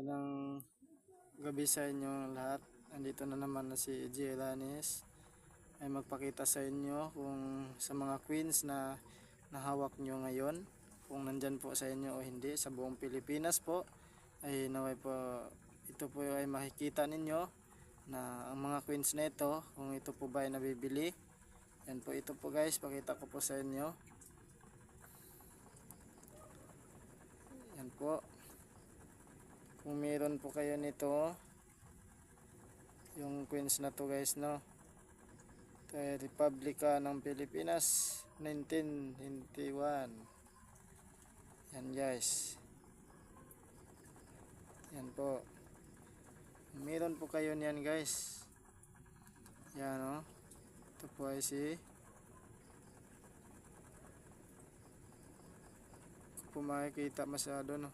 Ng gabi sa inyo lahat. Andito na naman na si Jelanis ay magpakita sa inyo kung sa mga queens na nahawak nyo ngayon, kung nandyan po sa inyo o hindi sa buong Pilipinas po, ay naway po ito po ay makikita ninyo na ang mga queens na ito, kung ito po ba ay nabibili. Yan po, ito po guys, pakita ko po sa inyo. Yan po. Kung meron po kayo nito, yung queens na to guys, no, ito ay Republika ng Pilipinas 1991. Yan guys, yan po. Meron po kayo niyan guys. Yan, no, ito po ay si, kung makikita masyado, no.